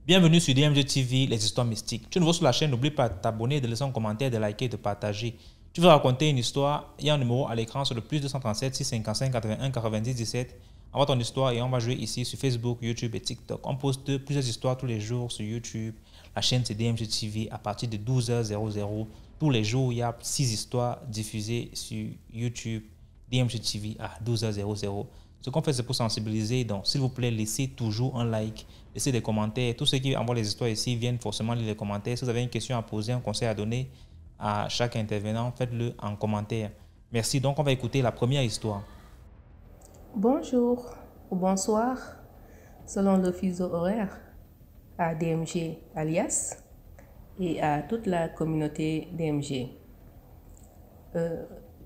Bienvenue sur DMG TV, les histoires mystiques. Tu es nouveau sur la chaîne, n'oublie pas de t'abonner, de laisser un commentaire, de liker et de partager. Tu veux raconter une histoire, il y a un numéro à l'écran sur le plus 237 655 81 90 17. Envoie ton histoire et on va jouer ici sur Facebook, YouTube et TikTok. On poste plusieurs histoires tous les jours sur YouTube. La chaîne c'est DMG TV à partir de 12h00. Tous les jours, il y a 6 histoires diffusées sur YouTube, DMG TV à 12h00. Ce qu'on fait, c'est pour sensibiliser. Donc, s'il vous plaît, laissez toujours un like, laissez des commentaires. Tous ceux qui envoient les histoires ici viennent forcément lire les commentaires. Si vous avez une question à poser, un conseil à donner à chaque intervenant, faites-le en commentaire. Merci. Donc, on va écouter la première histoire. Bonjour ou bonsoir, selon le fuseau horaire, à DMG alias et à toute la communauté DMG.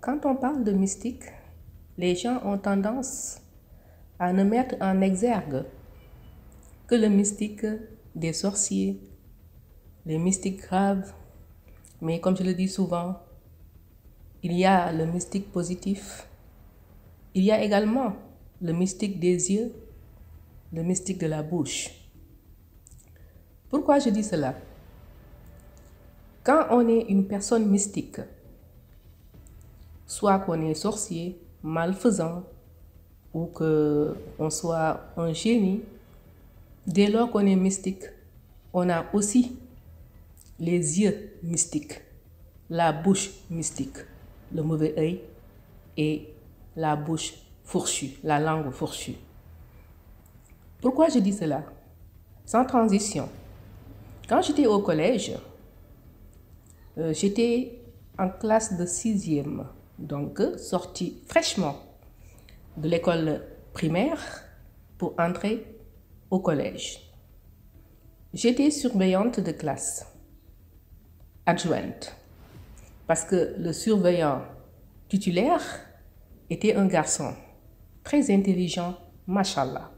Quand on parle de mystique, les gens ont tendance à ne mettre en exergue que le mystique des sorciers, les mystiques graves, mais comme je le dis souvent, il y a le mystique positif, il y a également le mystique des yeux, le mystique de la bouche. Pourquoi je dis cela? Quand on est une personne mystique, soit qu'on est sorcier, malfaisant, ou qu'on soit un génie, dès lors qu'on est mystique, on a aussi les yeux mystiques, la bouche mystique, le mauvais œil et la bouche fourchue, la langue fourchue. Pourquoi je dis cela? Sans transition. Quand j'étais au collège, j'étais en classe de 6e, donc sortie fraîchement de l'école primaire pour entrer au collège. J'étais surveillante de classe, adjointe, parce que le surveillant titulaire était un garçon très intelligent, machallah.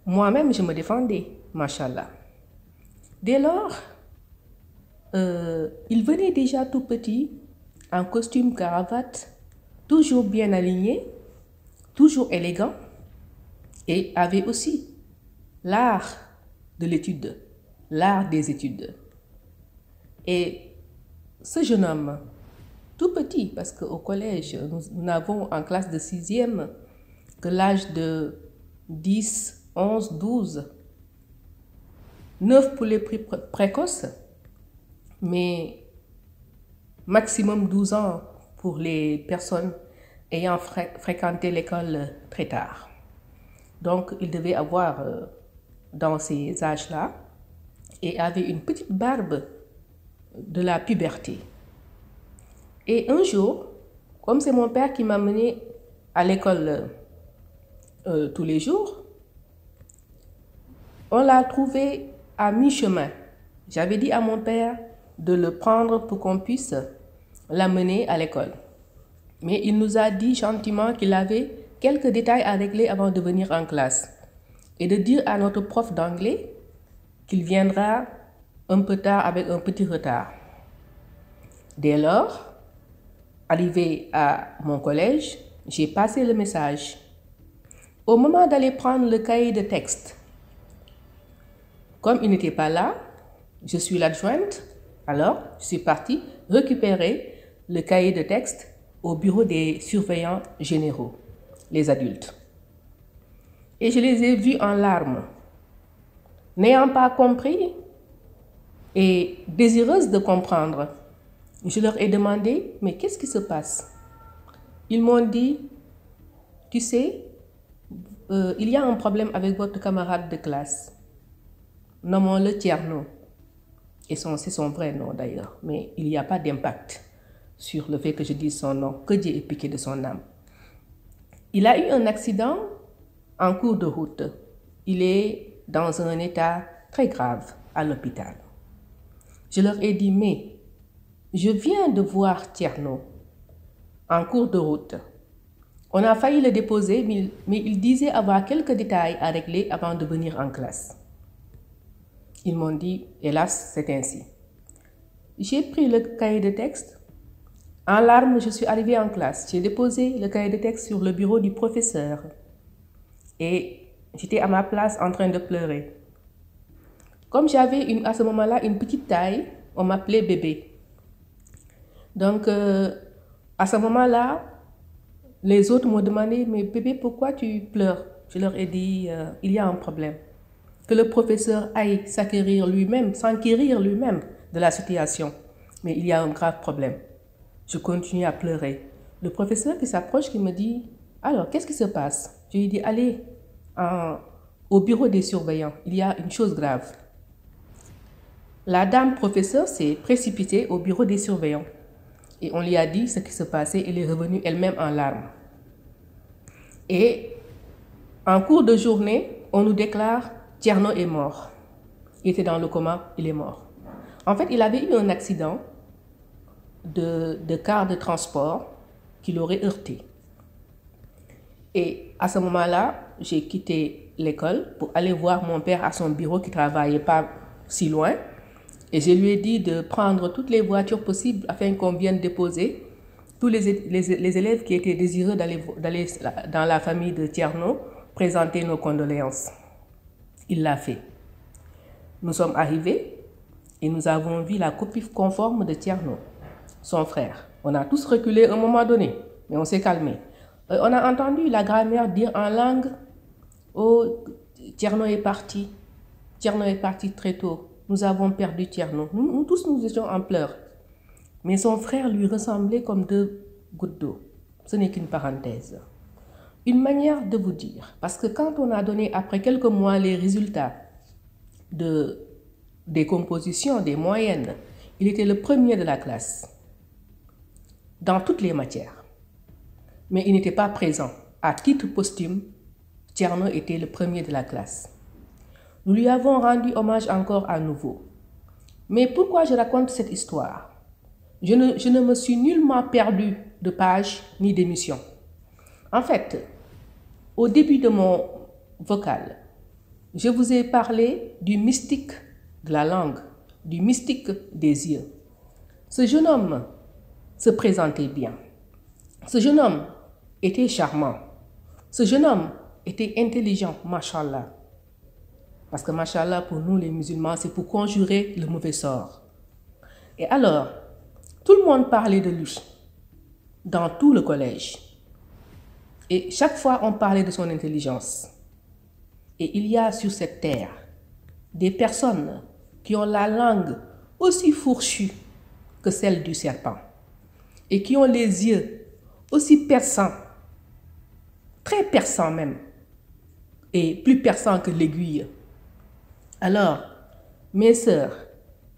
Moi-même, je me défendais, machallah. Dès lors, il venait déjà tout petit, en costume cravate, toujours bien aligné, toujours élégant, et avait aussi l'art de l'étude, l'art des études. Et ce jeune homme, tout petit, parce qu'au collège, nous n'avons en classe de 6e que l'âge de 10, 11, 12, 9 pour les plus précoces, mais maximum 12 ans pour les personnes ayant fréquenté l'école très tard. Donc, il devait avoir dans ces âges-là et avait une petite barbe de la puberté. Et un jour, comme c'est mon père qui m'a mené à l'école tous les jours, on l'a trouvé à mi-chemin. J'avais dit à mon père de le prendre pour qu'on puisse l'amener à l'école. Mais il nous a dit gentiment qu'il avait quelques détails à régler avant de venir en classe et de dire à notre prof d'anglais qu'il viendra un peu tard avec un petit retard. Dès lors, arrivé à mon collège, j'ai passé le message. Au moment d'aller prendre le cahier de texte, comme il n'était pas là, je suis l'adjointe, alors je suis partie récupérer le cahier de texte au bureau des surveillants généraux, les adultes. Et je les ai vus en larmes. N'ayant pas compris et désireuse de comprendre, je leur ai demandé, mais qu'est-ce qui se passe? Ils m'ont dit, tu sais, il y a un problème avec votre camarade de classe. Nommons-le Tierno. Et c'est son vrai nom d'ailleurs, mais il n'y a pas d'impact sur le fait que je dise son nom, que Dieu ait piqué de son âme. Il a eu un accident en cours de route. Il est dans un état très grave à l'hôpital. Je leur ai dit, mais je viens de voir Tierno en cours de route. On a failli le déposer, mais il disait avoir quelques détails à régler avant de venir en classe. Ils m'ont dit, hélas, c'est ainsi. J'ai pris le cahier de texte, En larmes, je suis arrivée en classe. J'ai déposé le cahier de texte sur le bureau du professeur. Et j'étais à ma place en train de pleurer. Comme j'avais à ce moment-là une petite taille, on m'appelait bébé. Donc, à ce moment-là, les autres m'ont demandé, mais bébé, pourquoi tu pleures? Je leur ai dit, il y a un problème. Que le professeur aille s'enquérir lui-même de la situation. Mais il y a un grave problème. Je continue à pleurer. Le professeur qui s'approche, qui me dit, alors, qu'est-ce qui se passe? Je lui dis, allez au bureau des surveillants, il y a une chose grave. La dame professeure s'est précipitée au bureau des surveillants et on lui a dit ce qui se passait. Elle est revenue elle-même en larmes. Et en cours de journée, on nous déclare Tierno est mort. Il était dans le coma, il est mort. En fait, il avait eu un accident de car de transport qui l'aurait heurté. Et à ce moment-là, j'ai quitté l'école pour aller voir mon père à son bureau qui ne travaillait pas si loin. Et je lui ai dit de prendre toutes les voitures possibles afin qu'on vienne déposer tous les élèves qui étaient désireux d'aller dans la famille de Tierno, présenter nos condoléances. Il l'a fait. Nous sommes arrivés et nous avons vu la copie conforme de Tierno, son frère. On a tous reculé à un moment donné, mais on s'est calmé. On a entendu la grand-mère dire en langue, oh, Tierno est parti très tôt. Nous avons perdu Tierno. Nous tous, nous étions en pleurs. Mais son frère lui ressemblait comme deux gouttes d'eau. Ce n'est qu'une parenthèse. Une manière de vous dire, parce que quand on a donné après quelques mois les résultats des compositions, des moyennes, il était le premier de la classe, dans toutes les matières. Mais il n'était pas présent. À titre posthume, Tierno était le premier de la classe. Nous lui avons rendu hommage encore à nouveau. Mais pourquoi je raconte cette histoire? Je ne me suis nullement perdu de page ni d'émission. En fait, au début de mon vocal, je vous ai parlé du mystique de la langue, du mystique des yeux. Ce jeune homme se présentait bien. Ce jeune homme était charmant. Ce jeune homme était intelligent, machallah. Parce que, machallah, pour nous les musulmans, c'est pour conjurer le mauvais sort. Et alors, tout le monde parlait de lui, dans tout le collège. Et chaque fois, on parlait de son intelligence. Et il y a sur cette terre des personnes qui ont la langue aussi fourchue que celle du serpent. Et qui ont les yeux aussi perçants, très perçants même, et plus perçants que l'aiguille. Alors, mes sœurs,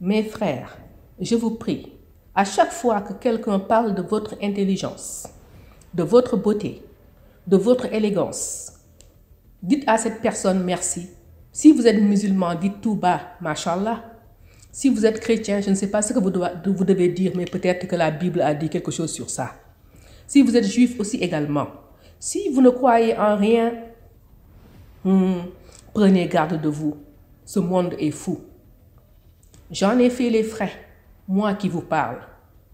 mes frères, je vous prie, à chaque fois que quelqu'un parle de votre intelligence, de votre beauté, de votre élégance, dites à cette personne merci. Si vous êtes musulman, dites tout bas, machallah. Si vous êtes chrétien, je ne sais pas ce que vous devez dire, mais peut-être que la Bible a dit quelque chose sur ça. Si vous êtes juif aussi également. Si vous ne croyez en rien, prenez garde de vous. Ce monde est fou. J'en ai fait les frais, moi qui vous parle.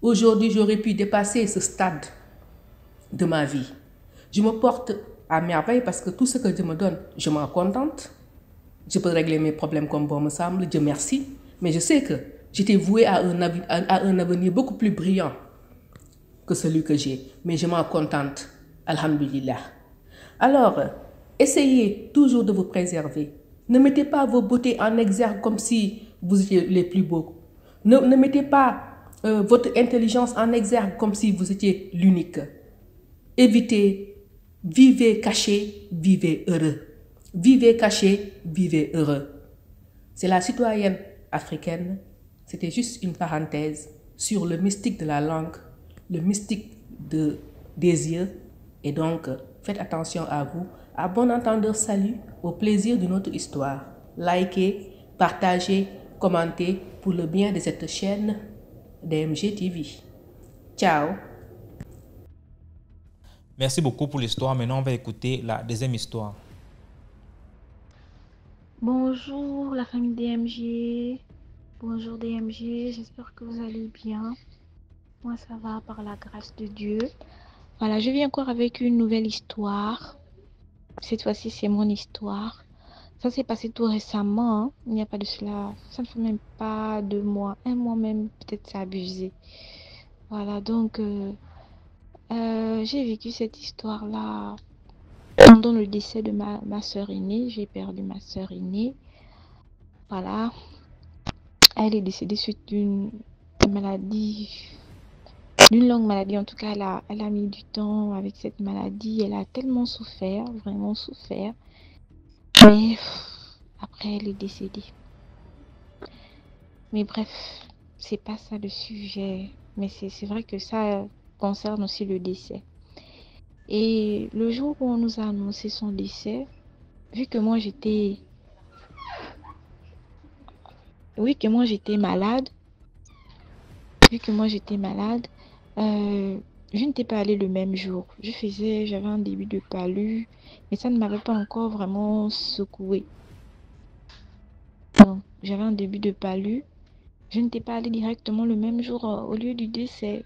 Aujourd'hui, j'aurais pu dépasser ce stade de ma vie. Je me porte à merveille parce que tout ce que Dieu me donne, je m'en contente. Je peux régler mes problèmes comme bon me semble, Dieu merci. Mais je sais que j'étais vouée à un avenir beaucoup plus brillant que celui que j'ai. Mais je m'en contente, alhamdulillah. Alors, essayez toujours de vous préserver. Ne mettez pas vos beautés en exergue comme si vous étiez les plus beaux. Ne mettez pas votre intelligence en exergue comme si vous étiez l'unique. Évitez, vivez caché, vivez heureux. Vivez caché, vivez heureux. C'est la citoyenne africaine. C'était juste une parenthèse sur le mystique de la langue, le mystique des yeux. Et donc, faites attention à vous. À bon entendeur, salut, au plaisir de notre histoire. Likez, partagez, commentez pour le bien de cette chaîne DMG TV. Ciao. Merci beaucoup pour l'histoire. Maintenant, on va écouter la deuxième histoire. Bonjour la famille DMG. Bonjour DMG, j'espère que vous allez bien. Moi, ça va par la grâce de Dieu. Voilà, je viens encore avec une nouvelle histoire. Cette fois-ci, c'est mon histoire. Ça s'est passé tout récemment, hein. Il n'y a pas de cela. Ça ne fait même pas 2 mois. Un mois même, peut-être c'est abusé. Voilà, donc j'ai vécu cette histoire-là pendant le décès de ma soeur aînée. J'ai perdu ma soeur aînée. Voilà, elle est décédée suite d'une maladie, d'une longue maladie. En tout cas, elle a mis du temps avec cette maladie. Elle a tellement souffert, vraiment souffert. Mais après, elle est décédée. Mais bref, c'est pas ça le sujet. Mais c'est vrai que ça concerne aussi le décès. Et le jour où on nous a annoncé son décès, vu que moi j'étais, oui que moi j'étais malade, vu que moi j'étais malade, euh, je n'étais pas allée le même jour. J'avais un début de palu, mais ça ne m'avait pas encore vraiment secoué. Donc, j'avais un début de palu. Je n'étais pas allée directement le même jour au lieu du décès.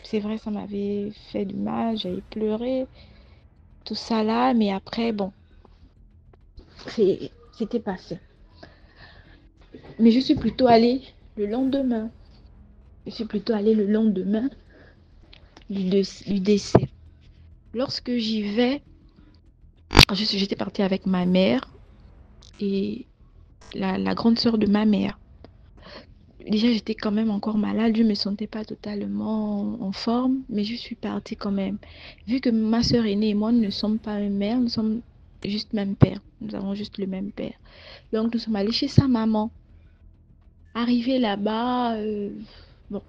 C'est vrai, ça m'avait fait du mal, j'avais pleuré, tout ça là, mais après, bon, c'était passé. Mais je suis plutôt allée le lendemain. Je suis plutôt allée le lendemain du décès. Lorsque j'y vais, j'étais partie avec ma mère et la grande sœur de ma mère. Déjà, j'étais quand même encore malade, je ne me sentais pas totalement en forme, mais je suis partie quand même. Vu que ma sœur aînée et moi, nous ne sommes pas une mère, nous sommes juste même père. Nous avons juste le même père. Donc, nous sommes allés chez sa maman. Arrivé là-bas, bon,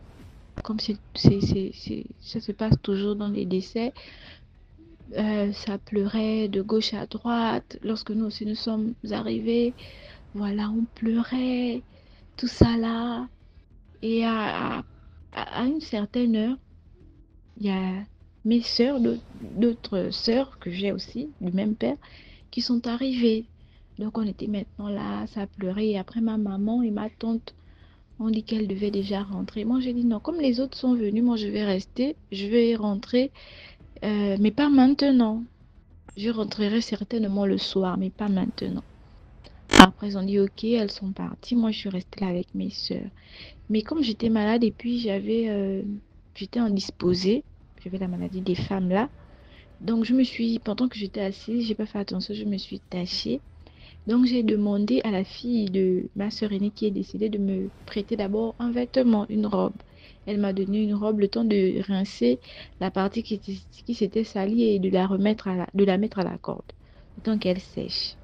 comme ça se passe toujours dans les décès, ça pleurait de gauche à droite. Lorsque nous aussi nous sommes arrivés, voilà, on pleurait, tout ça là. Et à une certaine heure, il y a mes sœurs, d'autres sœurs que j'ai aussi, du même père, qui sont arrivées. Donc on était maintenant là, ça pleurait. Et après ma maman et ma tante ont dit qu'elles devaient déjà rentrer. Moi j'ai dit non, comme les autres sont venus, moi je vais rester, je vais rentrer, mais pas maintenant. Je rentrerai certainement le soir, mais pas maintenant. Après ils ont dit ok, elles sont parties. Moi je suis restée là avec mes sœurs. Mais comme j'étais malade et puis j'étais indisposée, j'avais la maladie des femmes là. Donc pendant que j'étais assise, j'ai pas fait attention, je me suis tachée. Donc j'ai demandé à la fille de ma sœur aînée qui est décédée de me prêter d'abord un vêtement, une robe. Elle m'a donné une robe, le temps de rincer la partie qui s'était salie et de la mettre à la corde, le temps qu'elle sèche.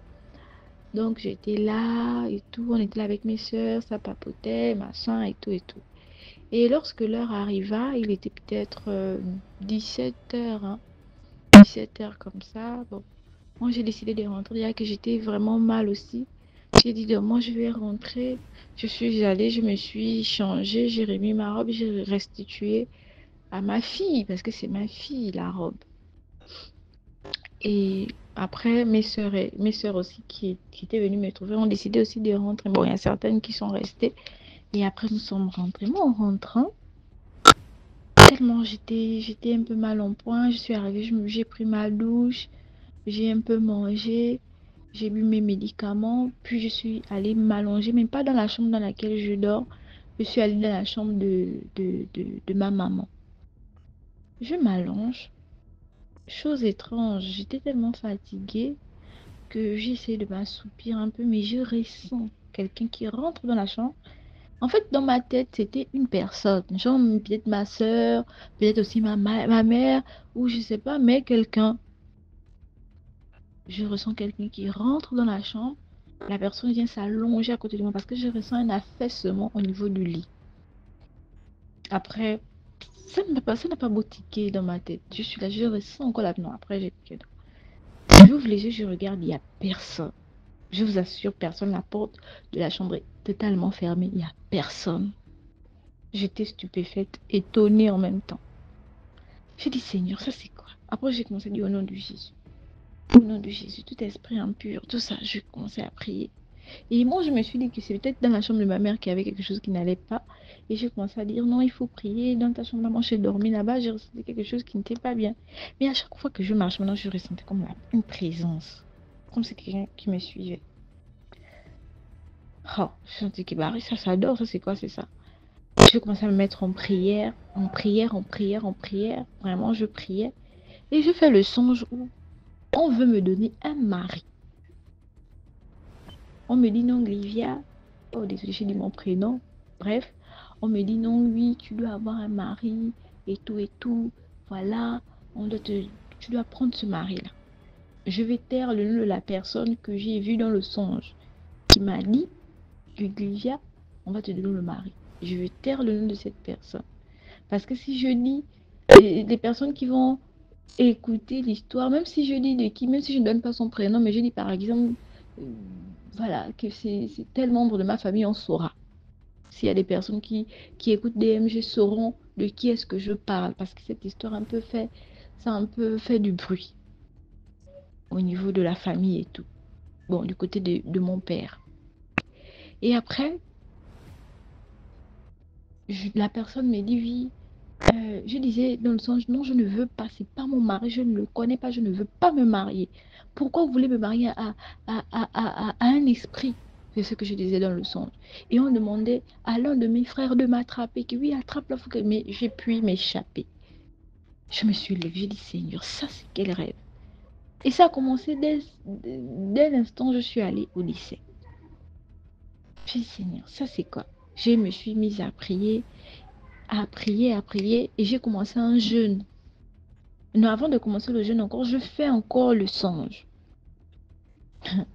Donc j'étais là et tout, on était là avec mes sœurs, ça papotait, machin et tout et tout. Et lorsque l'heure arriva, il était peut-être 17 heures, hein, 17 heures comme ça. Bon, moi j'ai décidé de rentrer, que j'étais vraiment mal aussi. J'ai dit, moi je vais rentrer. Je suis allée, je me suis changée, j'ai remis ma robe, j'ai restitué à ma fille, parce que c'est ma fille, la robe. Et après, mes sœurs aussi qui étaient venues me trouver ont décidé aussi de rentrer. Bon, il y a certaines qui sont restées. Et après, nous sommes rentrés. Moi, en rentrant, tellement j'étais un peu mal en point. Je suis arrivée, j'ai pris ma douche, j'ai un peu mangé, j'ai bu mes médicaments, puis je suis allée m'allonger, mais pas dans la chambre dans laquelle je dors. Je suis allée dans la chambre de ma maman. Je m'allonge. Chose étrange, j'étais tellement fatiguée que j'essaie de m'assoupir un peu, mais je ressens quelqu'un qui rentre dans la chambre. En fait, dans ma tête, c'était une personne. Genre, peut-être ma soeur, peut-être aussi ma mère, ou je sais pas, mais quelqu'un. Je ressens quelqu'un qui rentre dans la chambre. La personne vient s'allonger à côté de moi parce que je ressens un affaissement au niveau du lit. Après, ça n'a pas beau tiquer dans ma tête. Je suis là, je ressens encore là. Non, après, j'ouvre les yeux, je regarde, il n'y a personne. Je vous assure, personne. La porte de la chambre est totalement fermée. Il n'y a personne. J'étais stupéfaite, étonnée en même temps. J'ai dit, Seigneur, ça c'est quoi? Après, j'ai commencé à dire au nom de Jésus. Au nom de Jésus, tout esprit impur, tout ça, je commençais à prier. Et moi, je me suis dit que c'est peut-être dans la chambre de ma mère qu'il y avait quelque chose qui n'allait pas. Et j'ai commencé à dire, non, il faut prier. Dans ta chambre, moi, j'ai dormi là-bas, j'ai ressenti quelque chose qui n'était pas bien. Mais à chaque fois que je marche, maintenant, je ressentais comme une présence. Comme si quelqu'un qui me suivait. Oh, je sentais que bah, ça adore, ça c'est quoi, c'est ça. Je commençais à me mettre en prière, en prière, en prière, en prière. Vraiment, je priais. Et je fais le songe où on veut me donner un mari. On me dit non, Livia. Oh, désolé, j'ai dit mon prénom. Bref, on me dit non, oui, tu dois avoir un mari et tout et tout. Voilà, tu dois prendre ce mari-là. Je vais taire le nom de la personne que j'ai vue dans le songe qui m'a dit que Livia, on va te donner le mari. Je vais taire le nom de cette personne. Parce que si je dis les personnes qui vont écouter l'histoire, même si je dis de qui, même si je ne donne pas son prénom, mais je dis par exemple, voilà, que c'est tel membre de ma famille, on saura. S'il y a des personnes qui écoutent DMG sauront de qui est-ce que je parle, parce que cette histoire ça a un peu fait du bruit au niveau de la famille et tout. Bon, du côté de mon père. Et après, la personne me dit, oui, je disais dans le sens, non, je ne veux pas, c'est pas mon mari, je ne le connais pas, je ne veux pas me marier. Pourquoi vous voulez me marier à un esprit? C'est ce que je disais dans le songe. Et on demandait à l'un de mes frères de m'attraper, que oui, attrape-la, mais j'ai pu m'échapper. Je me suis levée, j'ai dit, Seigneur, ça c'est quel rêve. Et ça a commencé dès l'instant où je suis allée au lycée. J'ai dit, Seigneur, ça c'est quoi? Je me suis mise à prier, et j'ai commencé un jeûne. Non, avant de commencer le jeûne encore, je fais encore le songe.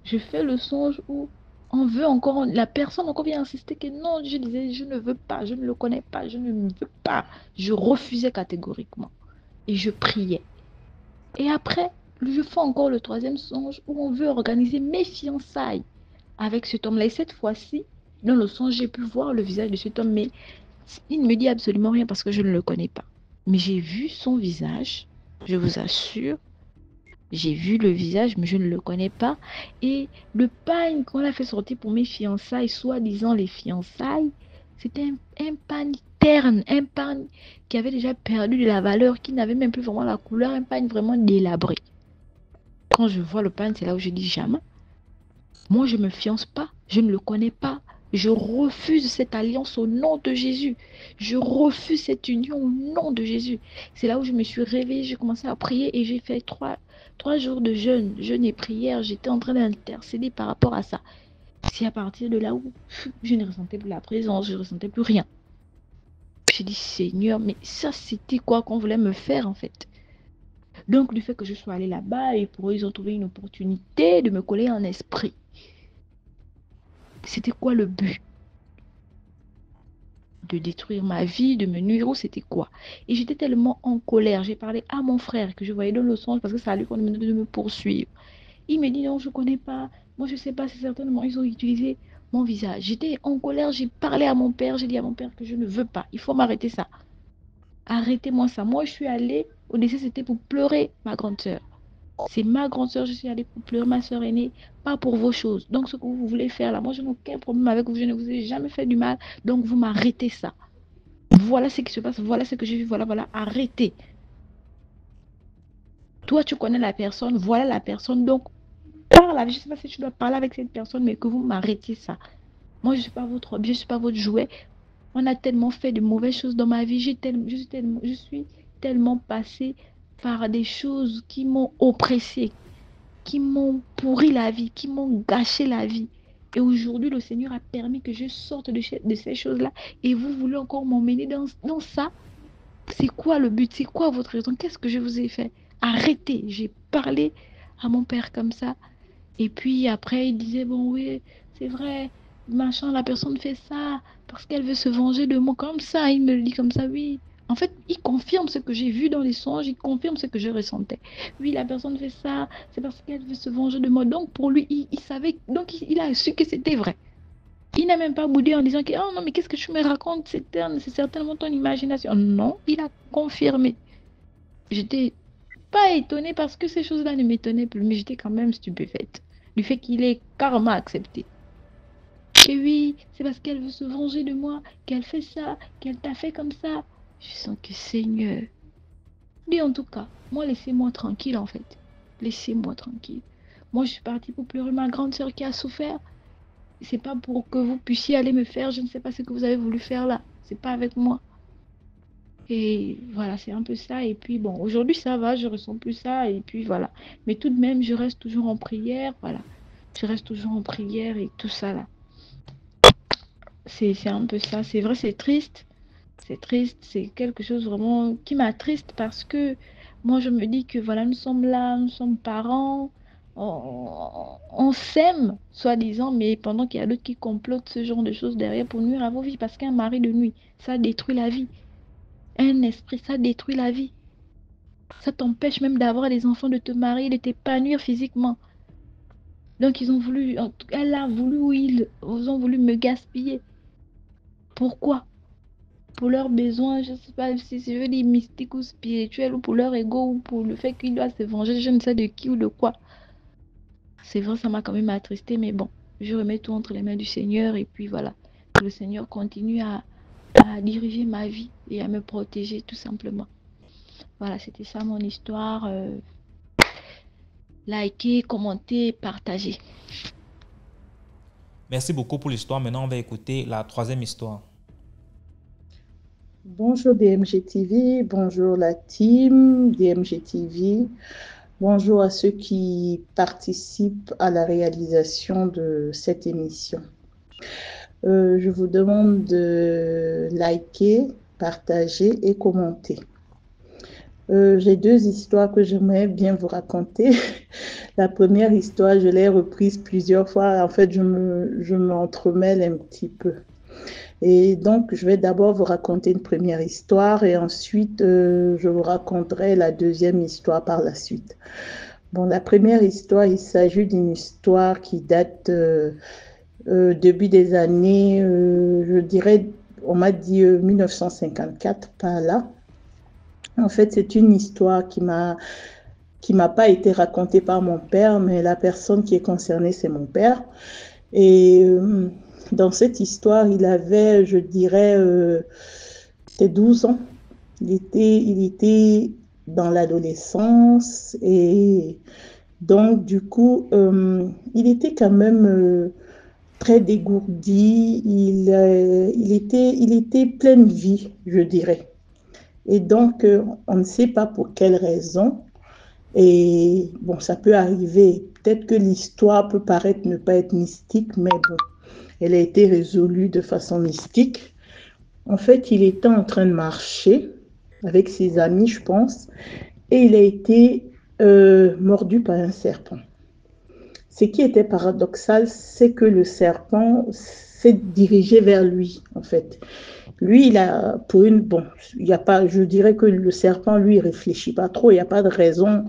Je fais le songe où on veut encore, la personne encore vient insister que non, je disais, je ne veux pas, je ne le connais pas, je ne veux pas. Je refusais catégoriquement. Et je priais. Et après, je fais encore le troisième songe où on veut organiser mes fiançailles avec cet homme-là. Et cette fois-ci, dans le songe, j'ai pu voir le visage de cet homme, mais il ne me dit absolument rien parce que je ne le connais pas. Mais j'ai vu son visage, je vous assure. J'ai vu le visage, mais je ne le connais pas. Et le pagne qu'on a fait sortir pour mes fiançailles, soi-disant les fiançailles, c'était un pagne terne, un pagne qui avait déjà perdu de la valeur, qui n'avait même plus vraiment la couleur, un pagne vraiment délabré. Quand je vois le pagne, c'est là où je dis jamais. Moi, je ne me fiance pas, je ne le connais pas. Je refuse cette alliance au nom de Jésus. Je refuse cette union au nom de Jésus. C'est là où je me suis réveillée, j'ai commencé à prier et j'ai fait trois jours de jeûne et prière. J'étais en train d'intercéder par rapport à ça. C'est à partir de là où je ne ressentais plus la présence, je ne ressentais plus rien. J'ai dit, Seigneur, mais ça, c'était quoi qu'on voulait me faire en fait? Donc, du fait que je sois allée là-bas et pour eux, ils ont trouvé une opportunité de me coller en esprit. C'était quoi le but? De détruire ma vie, de me nuire, ou c'était quoi? Et j'étais tellement en colère. J'ai parlé à mon frère que je voyais dans le songe parce que ça a lui qu'on me demandait de me poursuivre. Il me dit non, je ne connais pas. Moi, je ne sais pas si certainement ils ont utilisé mon visage. J'étais en colère, j'ai parlé à mon père, j'ai dit à mon père que je ne veux pas. Il faut m'arrêter ça. Arrêtez-moi ça. Moi, je suis allée au décès, c'était pour pleurer ma grande sœur. C'est ma grande sœur, je suis allée pour pleurer ma sœur aînée, pas pour vos choses. Donc, ce que vous voulez faire là, moi, je n'ai aucun problème avec vous, je ne vous ai jamais fait du mal. Donc, vous m'arrêtez ça. Voilà ce qui se passe, voilà ce que j'ai vu, voilà, arrêtez. Toi, tu connais la personne, voilà la personne, donc parle avec, je ne sais pas si tu dois parler avec cette personne, mais que vous m'arrêtiez ça. Moi, je ne suis pas votre objet, je ne suis pas votre jouet. On a tellement fait de mauvaises choses dans ma vie, je suis tellement passée par des choses qui m'ont oppressée, qui m'ont pourri la vie, qui m'ont gâché la vie. Et aujourd'hui, le Seigneur a permis que je sorte de ces choses-là. Et vous voulez encore m'emmener dans ça? C'est quoi le but? C'est quoi votre raison? Qu'est-ce que je vous ai fait? Arrêtez. J'ai parlé à mon père comme ça. Et puis après, il disait, bon oui, c'est vrai, machin, la personne fait ça parce qu'elle veut se venger de moi. Comme ça, il me le dit comme ça, oui. En fait, il confirme ce que j'ai vu dans les songes, il confirme ce que je ressentais. Oui, la personne fait ça, c'est parce qu'elle veut se venger de moi. Donc pour lui, il savait, donc il a su que c'était vrai. Il n'a même pas boudé en disant que, oh non, mais qu'est-ce que tu me racontes? C'est certainement ton imagination. Non, il a confirmé. J'étais pas étonnée parce que ces choses-là ne m'étonnaient plus, mais j'étais quand même stupéfaite du fait qu'il ait carrément accepté. Et oui, c'est parce qu'elle veut se venger de moi, qu'elle fait ça, qu'elle t'a fait comme ça. Je sens que Seigneur. Dis en tout cas, moi, laissez-moi tranquille en fait. Laissez-moi tranquille. Moi, je suis partie pour pleurer ma grande sœur qui a souffert. C'est pas pour que vous puissiez aller me faire, je ne sais pas ce que vous avez voulu faire là. C'est pas avec moi. Et voilà, c'est un peu ça. Et puis bon, aujourd'hui ça va, je ressens plus ça. Et puis voilà. Mais tout de même, je reste toujours en prière. Voilà. Je reste toujours en prière et tout ça là. C'est un peu ça. C'est vrai, c'est triste. C'est triste. C'est quelque chose vraiment qui m'attriste parce que moi, je me dis que voilà, nous sommes là, nous sommes parents. On s'aime, soi-disant, mais pendant qu'il y a d'autres qui complotent ce genre de choses derrière pour nuire à vos vies. Parce qu'un mari de nuit, ça détruit la vie. Un esprit, ça détruit la vie. Ça t'empêche même d'avoir des enfants, de te marier, de t'épanouir physiquement. Donc ils ont voulu, elle a voulu ou ils ont voulu me gaspiller. Pourquoi? Pour leurs besoins, je ne sais pas si je veux dire mystiques ou spirituels, ou pour leur ego, ou pour le fait qu'il doit se venger, je ne sais de qui ou de quoi. C'est vrai, ça m'a quand même attristé, mais bon, je remets tout entre les mains du Seigneur et puis voilà. Que le Seigneur continue à diriger ma vie et à me protéger tout simplement. Voilà, c'était ça mon histoire. Likez, commentez, partagez. Merci beaucoup pour l'histoire. Maintenant, on va écouter la troisième histoire. Bonjour DMG TV, bonjour la team DMG TV, bonjour à ceux qui participent à la réalisation de cette émission. Je vous demande de liker, partager et commenter. J'ai deux histoires que j'aimerais bien vous raconter. La première histoire, je l'ai reprise plusieurs fois. En fait, je m'entremêle un petit peu. Et donc, je vais d'abord vous raconter une première histoire et ensuite, je vous raconterai la deuxième histoire par la suite. Bon, la première histoire, il s'agit d'une histoire qui date début des années, je dirais, on m'a dit 1954, par là. En fait, c'est une histoire qui m'a pas été racontée par mon père, mais la personne qui est concernée, c'est mon père. Et dans cette histoire, il avait, je dirais, 12 ans. Il était dans l'adolescence et donc, du coup, il était quand même très dégourdi. Il était plein de vie, je dirais. Et donc, on ne sait pas pour quelle raison. Et bon, ça peut arriver. Peut-être que l'histoire peut paraître ne pas être mystique, mais bon, elle a été résolue de façon mystique. En fait, il était en train de marcher avec ses amis, je pense, et il a été mordu par un serpent. Ce qui était paradoxal, c'est que le serpent s'est dirigé vers lui, en fait. Lui, il a, il y a pas, je dirais que le serpent, lui, il réfléchit pas trop, il n'y a pas de raison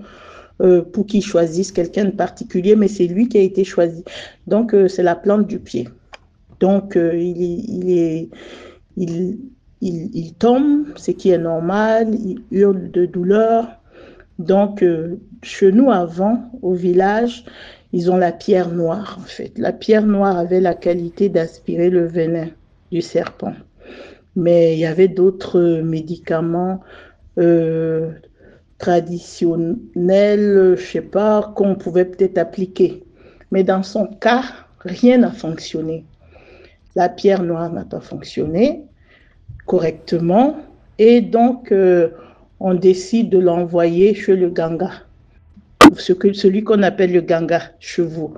pour qu'il choisisse quelqu'un de particulier, mais c'est lui qui a été choisi. Donc, c'est la plante du pied. Donc, il tombe, ce qui est normal, il hurle de douleur. Donc, chez nous, avant, au village, ils ont la pierre noire, en fait. La pierre noire avait la qualité d'aspirer le venin du serpent. Mais il y avait d'autres médicaments traditionnels, je sais pas, qu'on pouvait peut-être appliquer. Mais dans son cas, rien n'a fonctionné. La pierre noire n'a pas fonctionné correctement et donc on décide de l'envoyer chez le Ganga, celui qu'on appelle le Ganga chez vous.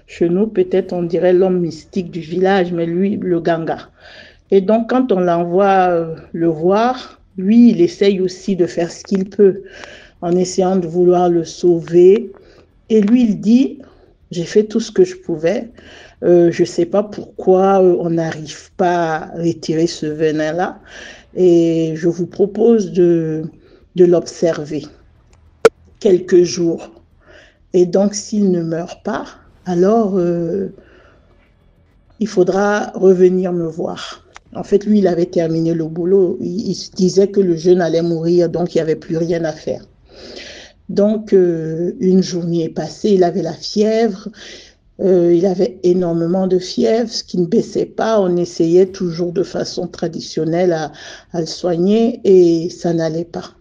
Chez nous, peut-être on dirait l'homme mystique du village, mais lui, le Ganga. Et donc, quand on l'envoie le voir, lui, il essaye aussi de faire ce qu'il peut en essayant de vouloir le sauver. Et lui, il dit, j'ai fait tout ce que je pouvais. Je ne sais pas pourquoi on n'arrive pas à retirer ce venin-là. Et je vous propose de l'observer quelques jours. Et donc, s'il ne meurt pas, alors il faudra revenir me voir. En fait, lui, il avait terminé le boulot. Il se disait que le jeune allait mourir, donc il n'y avait plus rien à faire. Donc, une journée est passée, il avait la fièvre. Il avait énormément de fièvre, ce qui ne baissait pas. On essayait toujours de façon traditionnelle à le soigner et ça n'allait pas.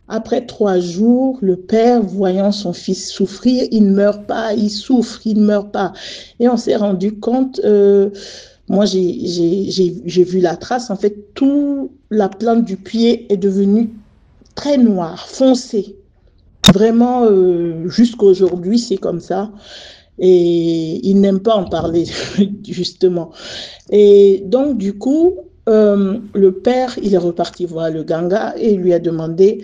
Après 3 jours, le père, voyant son fils souffrir, il ne meurt pas, il souffre, il ne meurt pas. Et on s'est rendu compte, moi j'ai vu la trace, en fait, toute la plante du pied est devenue très noire, foncée. Vraiment, jusqu'à aujourd'hui, c'est comme ça. Et il n'aime pas en parler, justement. Et donc, du coup, le père, il est reparti voir le Ganga et il lui a demandé,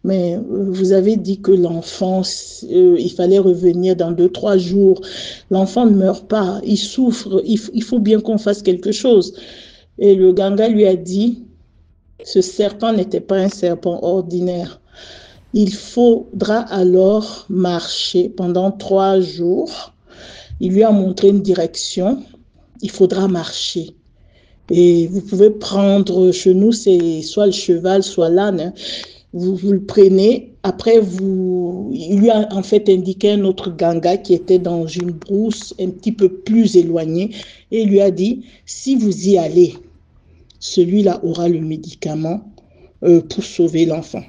mais vous avez dit que l'enfant, il fallait revenir dans 2, 3 jours. L'enfant ne meurt pas, il souffre, il faut bien qu'on fasse quelque chose. Et le Ganga lui a dit, ce serpent n'était pas un serpent ordinaire. Il faudra alors marcher pendant 3 jours. Il lui a montré une direction. Il faudra marcher. Et vous pouvez prendre, chez nous, c'est soit le cheval, soit l'âne. Hein. Vous le prenez. Après, il lui a en fait indiqué un autre Ganga qui était dans une brousse un petit peu plus éloignée. Et il lui a dit, si vous y allez, celui-là aura le médicament pour sauver l'enfant.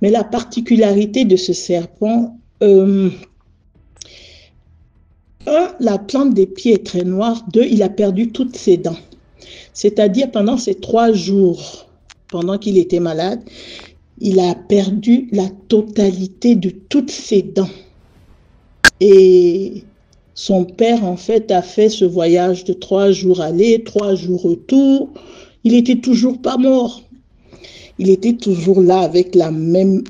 Mais la particularité de ce serpent, la plante des pieds est très noire. 2, il a perdu toutes ses dents. C'est-à-dire pendant ces 3 jours, pendant qu'il était malade, il a perdu la totalité de toutes ses dents. Et son père, en fait, a fait ce voyage de 3 jours aller, 3 jours retour. Il n'était toujours pas mort. Il était toujours là avec la même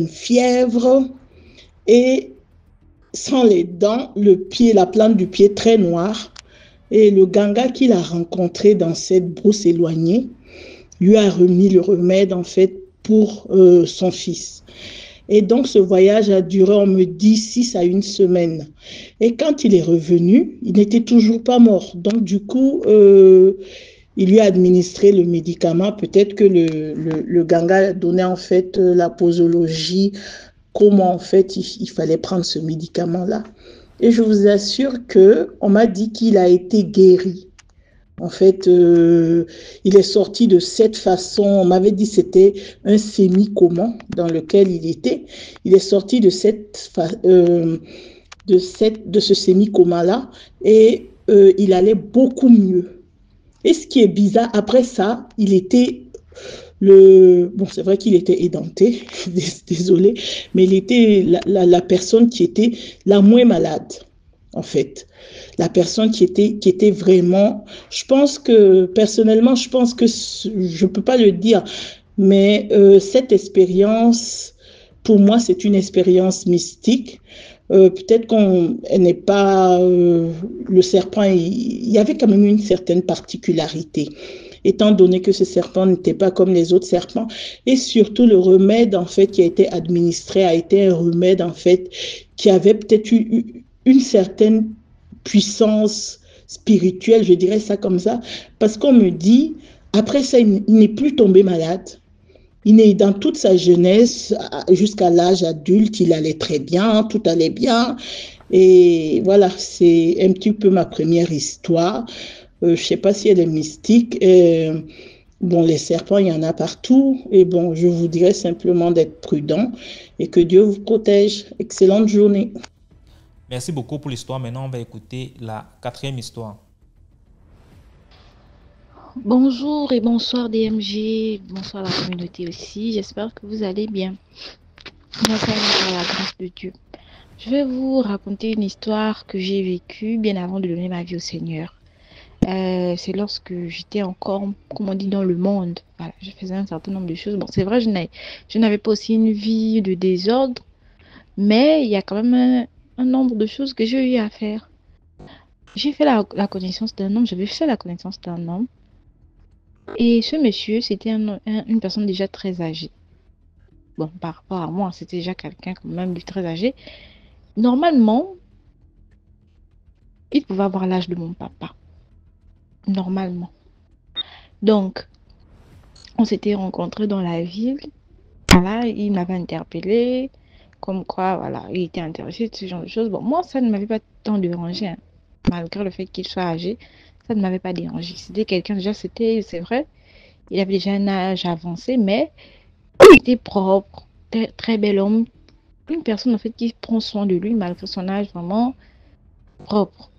fièvre et sans les dents, la plante du pied très noire. Et le Ganga qu'il a rencontré dans cette brousse éloignée lui a remis le remède en fait pour son fils. Et donc ce voyage a duré, on me dit, 6 à 1 semaine. Et quand il est revenu, il n'était toujours pas mort. Donc du coup, il lui a administré le médicament. Peut-être que le Ganga donnait en fait la posologie, comment en fait il fallait prendre ce médicament-là. Et je vous assure qu'on m'a dit qu'il a été guéri. En fait, il est sorti de cette façon. On m'avait dit que c'était un semi-coma dans lequel il était. Il est sorti de ce semi-coma-là et il allait beaucoup mieux. Et ce qui est bizarre, après ça, il était bon, c'est vrai qu'il était édenté, désolé, mais il était la personne qui était la moins malade, en fait. La personne qui était vraiment, personnellement, je pense que, je ne peux pas le dire, mais cette expérience, pour moi, c'est une expérience mystique. Peut-être qu'elle n'est pas, le serpent, il y avait quand même une certaine particularité, étant donné que ce serpent n'était pas comme les autres serpents. Et surtout, le remède, en fait, qui a été administré a été un remède, en fait, qui avait peut-être eu une certaine puissance spirituelle, je dirais ça comme ça, parce qu'on me dit, après ça, il n'est plus tombé malade. Il est dans toute sa jeunesse, jusqu'à l'âge adulte, il allait très bien, tout allait bien. Et voilà, c'est un petit peu ma première histoire. Je ne sais pas si elle est mystique. Bon, les serpents, il y en a partout. Et bon, je vous dirais simplement d'être prudent et que Dieu vous protège. Excellente journée. Merci beaucoup pour l'histoire. Maintenant, on va écouter la 4e histoire. Bonjour et bonsoir DMG, bonsoir la communauté aussi. J'espère que vous allez bien. Merci par la grâce de Dieu. Je vais vous raconter une histoire que j'ai vécue bien avant de donner ma vie au Seigneur. C'est lorsque j'étais encore, comme on dit, dans le monde. Voilà, je faisais un certain nombre de choses. Bon, c'est vrai, je n'avais pas aussi une vie de désordre, mais il y a quand même un nombre de choses que j'ai eu à faire. J'ai fait la connaissance d'un homme, j'avais fait la connaissance d'un homme. Et ce monsieur, c'était une personne déjà très âgée. Bon, par rapport à moi, c'était déjà quelqu'un quand même de très âgé. Normalement, il pouvait avoir l'âge de mon papa. Normalement. Donc, on s'était rencontrés dans la ville. Voilà, il m'avait interpellé. comme quoi, voilà, il était intéressé de ce genre de choses. Bon, moi, ça ne m'avait pas tant dérangé, hein. Malgré le fait qu'il soit âgé, ça ne m'avait pas dérangé. C'était quelqu'un, déjà, c'est vrai, il avait déjà un âge avancé, mais il était propre, très bel homme. Une personne, en fait, qui prend soin de lui, malgré son âge, vraiment propre.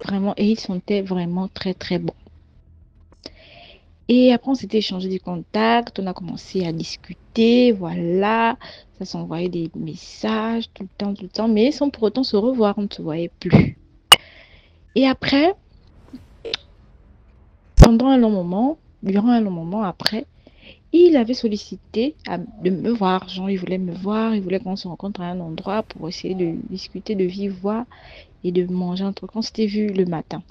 Vraiment, et il sentait vraiment très, très bon. Et après, on s'était échangé des contacts, on a commencé à discuter, voilà. Ça s'envoyait des messages tout le temps, mais sans pour autant se revoir, on ne se voyait plus. Et après, durant un long moment après, il avait sollicité de me voir. Genre, il voulait me voir, il voulait qu'on se rencontre à un endroit pour essayer de discuter de vive voix et de manger un truc. On s'était vu le matin.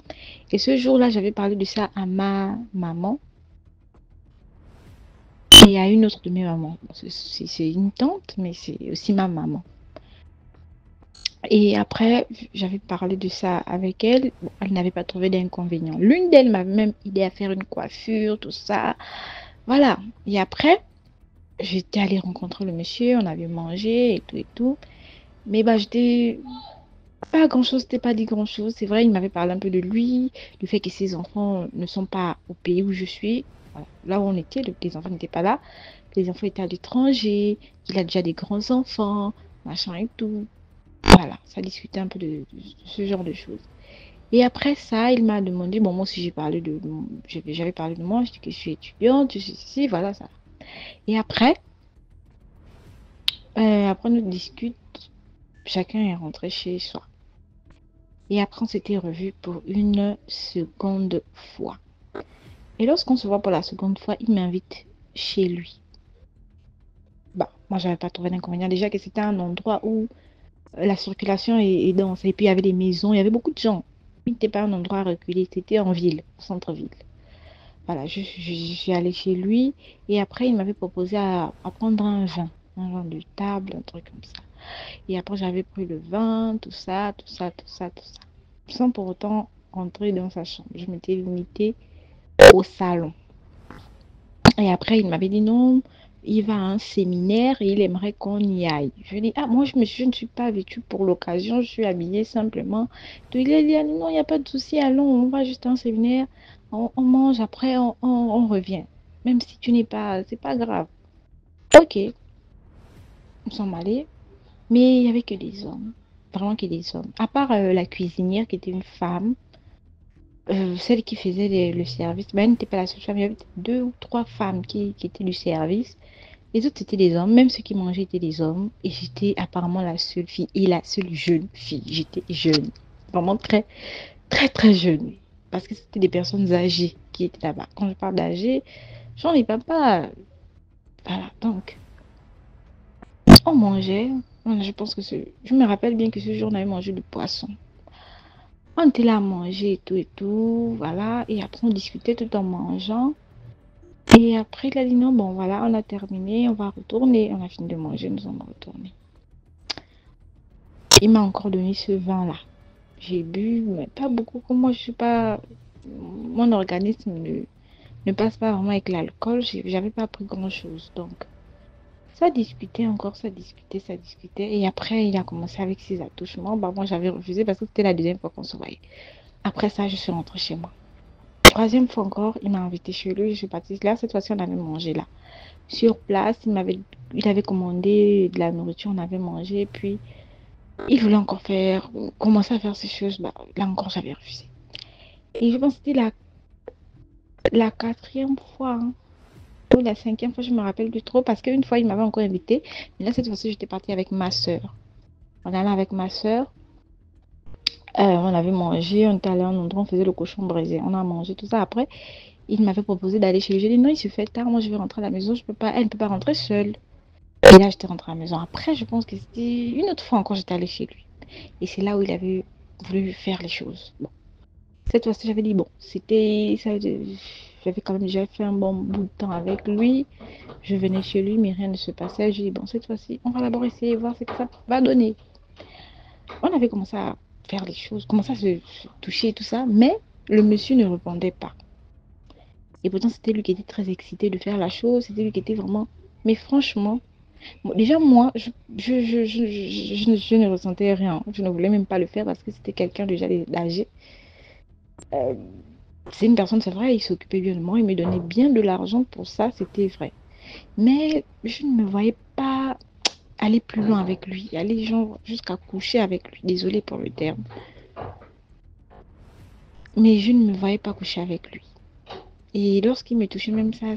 Et ce jour-là, j'avais parlé de ça à ma maman et à une autre de mes mamans. C'est une tante, mais c'est aussi ma maman. Et après, j'avais parlé de ça avec elle. Bon, elle n'avait pas trouvé d'inconvénient. L'une d'elles m'avait même aidé à faire une coiffure, tout ça. Voilà. Et après, j'étais allée rencontrer le monsieur, on avait mangé et tout et tout. Mais bah, j'étais pas grand-chose, c'était pas dit grand-chose. C'est vrai, il m'avait parlé un peu de lui, du fait que ses enfants ne sont pas au pays où je suis. Voilà. Là où on était, les enfants n'étaient pas là. Les enfants étaient à l'étranger, qu'il a déjà des grands-enfants, machin et tout. Voilà, ça discutait un peu de ce genre de choses. Et après ça, il m'a demandé, bon, moi aussi j'avais parlé de moi, je dis que je suis étudiante, je suis ici, voilà ça. Et après on discute, chacun est rentré chez soi. Et après on s'était revu pour une seconde fois. Et lorsqu'on se voit pour la seconde fois, il m'invite chez lui. Bah, moi j'avais pas trouvé d'inconvénient. Déjà que c'était un endroit où la circulation est dense. Et puis il y avait des maisons, il y avait beaucoup de gens. Il n'était pas un endroit reculé, c'était en ville, au centre-ville. Voilà, je suis allée chez lui et après il m'avait proposé à prendre un vin de table, un truc comme ça. Et après j'avais pris le vin, tout ça, tout ça, tout ça, tout ça. Sans pour autant rentrer dans sa chambre. Je m'étais limitée au salon. Et après il m'avait dit non, il va à un séminaire et il aimerait qu'on y aille. Je dis, ah, moi, je ne suis pas vêtue pour l'occasion, je suis habillée simplement. Donc, il a dit, ah, non, il n'y a pas de souci, allons, on va juste à un séminaire, on mange, après, on revient. Même si tu n'es pas, c'est pas grave. Ok, nous sommes allés, mais il n'y avait que des hommes, vraiment que des hommes. À part la cuisinière qui était une femme, celle qui faisait le service, ben, elle n'était pas la seule femme, il y avait deux ou trois femmes qui étaient du service. Les autres, c'était des hommes. Même ceux qui mangeaient étaient des hommes. Et j'étais apparemment la seule fille et la seule jeune fille. J'étais jeune. Vraiment très, très, très jeune. Parce que c'était des personnes âgées qui étaient là-bas. Quand je parle d'âgées, j'en ai pas. Voilà. Donc, on mangeait. Voilà, je pense que je me rappelle bien que ce jour, on avait mangé du poisson. On était là à manger et tout et tout. Voilà. Et après, on discutait tout en mangeant. Et après, il a dit non, bon, voilà, on a terminé, on va retourner. On a fini de manger, nous sommes retournés. Il m'a encore donné ce vin-là. J'ai bu, mais pas beaucoup. Comme moi, je suis pas. Mon organisme ne passe pas vraiment avec l'alcool. J'avais pas pris grand-chose. Donc, ça discutait encore, ça discutait, ça discutait. Et après, il a commencé avec ses attouchements. Bah, moi, j'avais refusé parce que c'était la deuxième fois qu'on se voyait. Après ça, je suis rentrée chez moi. Troisième fois encore, il m'a invité chez lui. Je suis partie là. Cette fois-ci, on avait mangé là. Sur place, il avait commandé de la nourriture, on avait mangé. Puis, il voulait encore commencer à faire ces choses. Bah, là encore, j'avais refusé. Et je pense que c'était la quatrième fois, hein, ou la cinquième fois, je me rappelle plus trop, parce qu'une fois, il m'avait encore invité. Mais là, cette fois-ci, j'étais partie avec ma soeur. On allait avec ma soeur. On avait mangé, on était allé à un endroit, on faisait le cochon braisé. On a mangé tout ça. Après, il m'avait proposé d'aller chez lui. J'ai dit non, il se fait tard, moi je vais rentrer à la maison, je peux pas, elle ne peut pas rentrer seule. Et là, j'étais rentrée à la maison. Après, je pense que c'était une autre fois encore, j'étais allée chez lui. Et c'est là où il avait voulu faire les choses. Bon. Cette fois-ci, j'avais dit, bon, j'avais quand même déjà fait un bon bout de temps avec lui. Je venais chez lui, mais rien ne se passait. J'ai dit, bon, cette fois-ci, on va d'abord essayer, voir ce que ça va donner. On avait commencé à faire les choses, commencé à se toucher et tout ça, mais le monsieur ne répondait pas. Et pourtant, c'était lui qui était très excité de faire la chose, c'était lui qui était vraiment... Mais franchement, Bon, déjà, moi, je ne ressentais rien. Je ne voulais même pas le faire parce que c'était quelqu'un déjà âgé. Euh, c'est une personne, c'est vrai, il s'occupait bien de moi, il me donnait bien de l'argent pour ça, c'était vrai. Mais je ne me voyais pas aller plus loin avec lui, aller genre jusqu'à coucher avec lui. Désolée pour le terme. Mais je ne me voyais pas coucher avec lui. Et lorsqu'il me touchait même ça,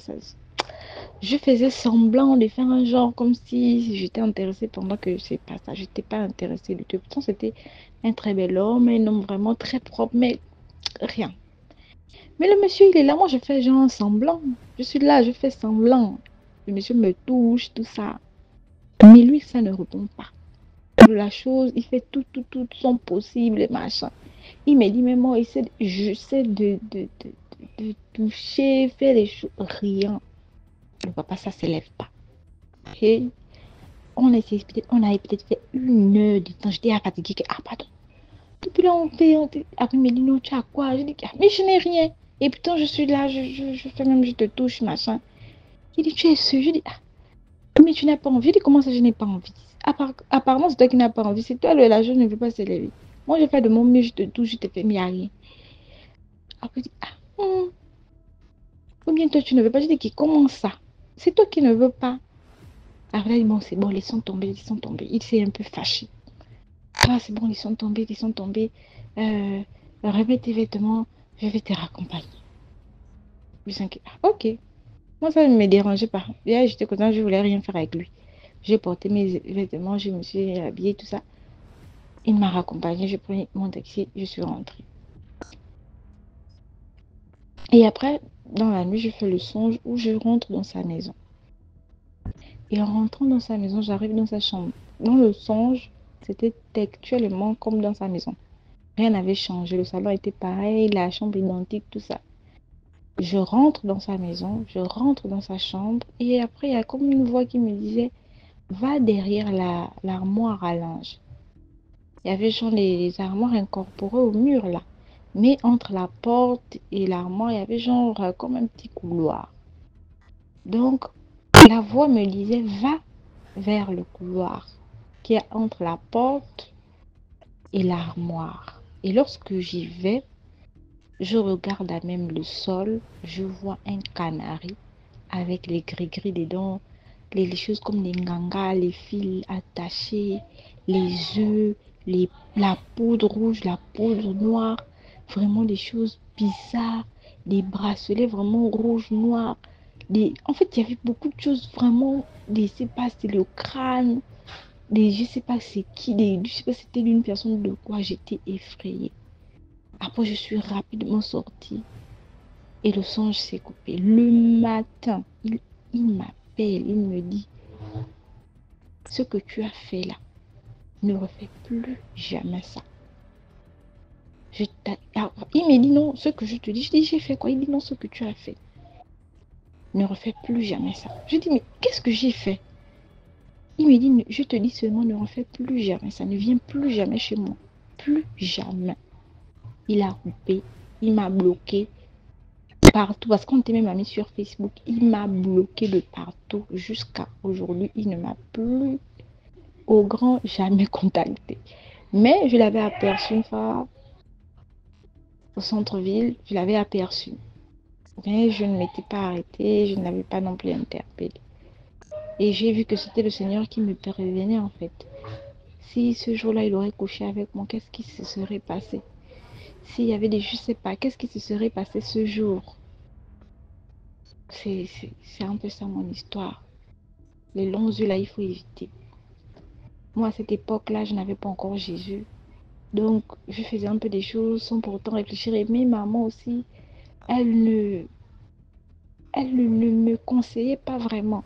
je faisais semblant de faire un genre comme si j'étais intéressée pendant que c'est pas ça. J'étais pas intéressée du tout. Pourtant, c'était un très bel homme, un homme vraiment très propre, mais rien. Mais le monsieur, il est là, moi je fais genre semblant. Je suis là, je fais semblant. Le monsieur me touche, tout ça. Mais lui, ça ne répond pas. La chose, il fait tout son possible, et machin. Il me dit, mais moi, j'essaie de toucher, faire les choses. Rien. Le papa, ça ne s'élève pas. Et on a peut-être fait 1 heure de temps. J'étais fatiguée. Ah, pardon. Depuis là, après, il me dit, non, tu as quoi? Je dis, ah, mais je n'ai rien. Et pourtant, je suis là, je fais même, je te touche, machin. Il dit, tu es sûr? Je dis, ah, mais tu n'as pas envie. Je dis, comment ça, je n'ai pas envie? Apparemment, c'est toi qui n'as pas envie. C'est toi, la chose ne veut pas s'élever. Moi, je fais de mon mieux, je te touche, je te fais, mais il n'y a rien. Après, il dit, ah, ou bien toi, tu ne veux pas. Je dis, comment ça? C'est toi qui ne veux pas. Après, il dit, bon, c'est bon, laissons tomber, laissons tomber. Il s'est un peu fâché. Ah, c'est bon, laissons tomber, laissons tomber. Remets tes vêtements, je vais te raccompagner. Ah, ok. Moi, ça ne me dérangeait pas. Là, j'étais contente, je ne voulais rien faire avec lui. J'ai porté mes vêtements, je me suis habillée, tout ça. Il m'a raccompagnée, j'ai pris mon taxi, je suis rentrée. Et après, dans la nuit, je fais le songe où je rentre dans sa maison. Et en rentrant dans sa maison, j'arrive dans sa chambre. Dans le songe, c'était textuellement comme dans sa maison. Rien n'avait changé. Le salon était pareil, la chambre identique, tout ça. Je rentre dans sa maison, je rentre dans sa chambre. Et après, il y a comme une voix qui me disait, va derrière l'armoire à linge. Il y avait genre les armoires incorporées au mur là. Mais entre la porte et l'armoire, il y avait genre comme un petit couloir. Donc, la voix me disait, va vers le couloir qui est entre la porte et l'armoire. Et lorsque j'y vais, je regarde à même le sol, je vois un canari avec les gris-gris dedans, les choses comme les ngangas, les fils attachés, les œufs, la poudre rouge, la poudre noire, vraiment des choses bizarres, des bracelets vraiment rouges, noirs. En fait, il y avait beaucoup de choses vraiment, je ne sais pas, c'est le crâne, je ne sais pas c'est qui, je ne sais pas c'était une personne de quoi, j'étais effrayée. Après, je suis rapidement sortie et le songe s'est coupé. Le matin, il m'appelle, il me dit, ce que tu as fait là, ne refais plus jamais ça. Il me dit non, ce que je te dis, je dis j'ai fait quoi? Il dit non, ce que tu as fait, ne refais plus jamais ça. Je dis mais qu'est-ce que j'ai fait? Il me dit je te dis seulement ne refais plus jamais ça, ne viens plus jamais chez moi, plus jamais. Il a coupé, il m'a bloqué partout parce qu'on était même amis sur Facebook. Il m'a bloqué de partout jusqu'à aujourd'hui. Il ne m'a plus au grand jamais contacté. Mais je l'avais aperçu une fois au centre-ville, je l'avais aperçu. Mais je ne m'étais pas arrêtée, je ne l'avais pas non plus interpellé. Et j'ai vu que c'était le Seigneur qui me prévenait en fait. Si ce jour-là, il aurait couché avec moi, qu'est-ce qui se serait passé? S'il y avait des, je sais pas, qu'est-ce qui se serait passé ce jour? C'est un peu ça mon histoire. Les longs yeux là, il faut éviter. Moi, à cette époque-là, je n'avais pas encore Jésus. Donc, je faisais un peu des choses sans pourtant réfléchir. Et mes mamans aussi, elles ne me conseillaient pas vraiment.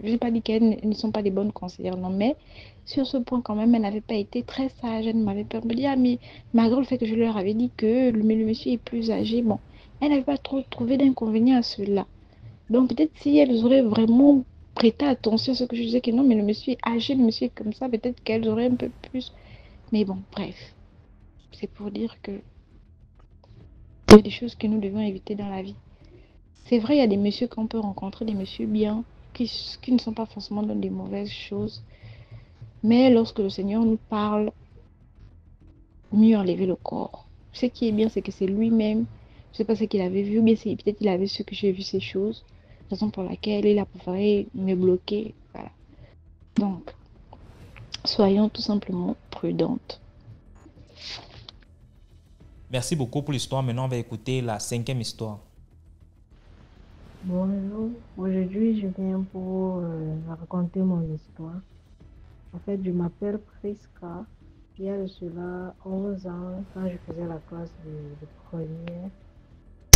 Je n'ai pas dit qu'elles ne sont pas des bonnes conseillères, non, mais sur ce point, quand même, elles n'avaient pas été très sages. Elles m'avaient peur de me dire, ah, mais malgré le fait que je leur avais dit que le monsieur est plus âgé, bon, elles n'avaient pas trop trouvé d'inconvénient à cela. Donc, peut-être si elles auraient vraiment prêté attention à ce que je disais, que non, mais le monsieur est âgé, le monsieur est comme ça, peut-être qu'elles auraient un peu plus. Mais bon, bref, c'est pour dire que il y a des choses que nous devons éviter dans la vie. C'est vrai, il y a des messieurs qu'on peut rencontrer, des messieurs bien, qui ne sont pas forcément dans des mauvaises choses. Mais lorsque le Seigneur nous parle, mieux enlever le corps. Ce qui est bien, c'est que c'est lui-même. Je ne sais pas ce qu'il avait vu, ou bien peut-être qu'il avait su que j'ai vu ces choses, raison pour laquelle il a préféré me bloquer. Voilà. Donc, soyons tout simplement prudentes. Merci beaucoup pour l'histoire. Maintenant, on va écouter la 5e histoire. Bonjour, aujourd'hui je viens pour raconter mon histoire. En fait, je m'appelle Priska. Il y a de cela 11 ans, quand je faisais la classe de première,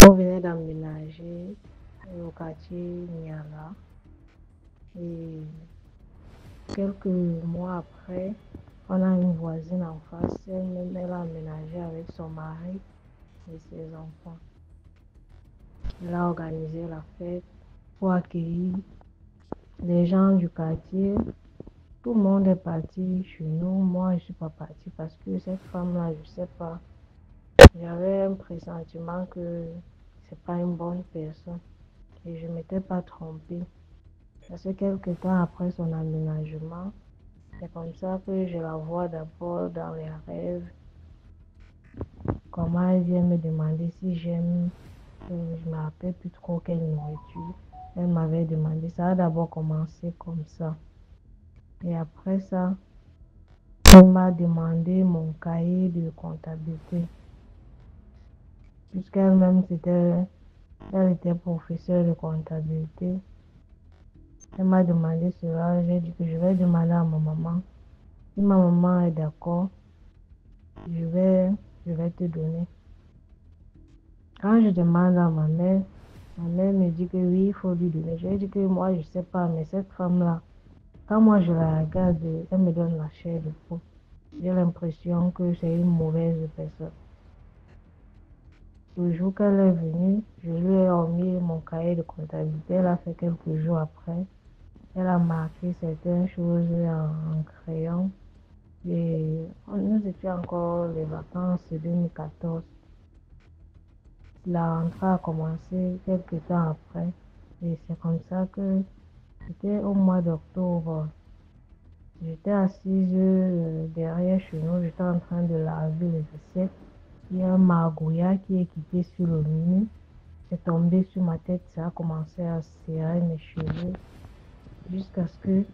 on venait d'emménager au quartier Niala. Et quelques mois après, on a une voisine en face. Elle a emménagé avec son mari et ses enfants. Elle a organisé la fête pour accueillir les gens du quartier. Tout le monde est parti chez nous. Moi, je ne suis pas partie parce que cette femme-là, je ne sais pas. J'avais un pressentiment que c'est pas une bonne personne et je ne m'étais pas trompée. Parce que quelques temps après son aménagement, c'est comme ça que je la vois d'abord dans les rêves. Comment elle vient me demander si j'aime, je ne me rappelle plus trop quelle nourriture. Elle m'avait demandé, ça a d'abord commencé comme ça. Et après ça, elle m'a demandé mon cahier de comptabilité. Puisqu'elle-même, elle était professeure de comptabilité. Elle m'a demandé cela. J'ai dit que je vais demander à ma maman. Si ma maman est d'accord, je vais te donner. Quand je demande à ma mère me dit que oui, il faut lui donner. Je lui ai dit que moi, je ne sais pas, mais cette femme-là, quand moi je la regarde, elle me donne la chair de peau. J'ai l'impression que c'est une mauvaise personne. Le jour qu'elle est venue, je lui ai remis mon cahier de comptabilité. Elle a fait quelques jours après. Elle a marqué certaines choses en crayon. Et nous étions encore les vacances de 2014. La rentrée a commencé quelques temps après. Et c'est comme ça que c'était au mois d'octobre. J'étais assise derrière chez nous. J'étais en train de laver les assiettes. Il y a un margouillat qui est quitté sur le mur. C'est tombé sur ma tête. Ça a commencé à serrer mes cheveux. Jusqu'à ce que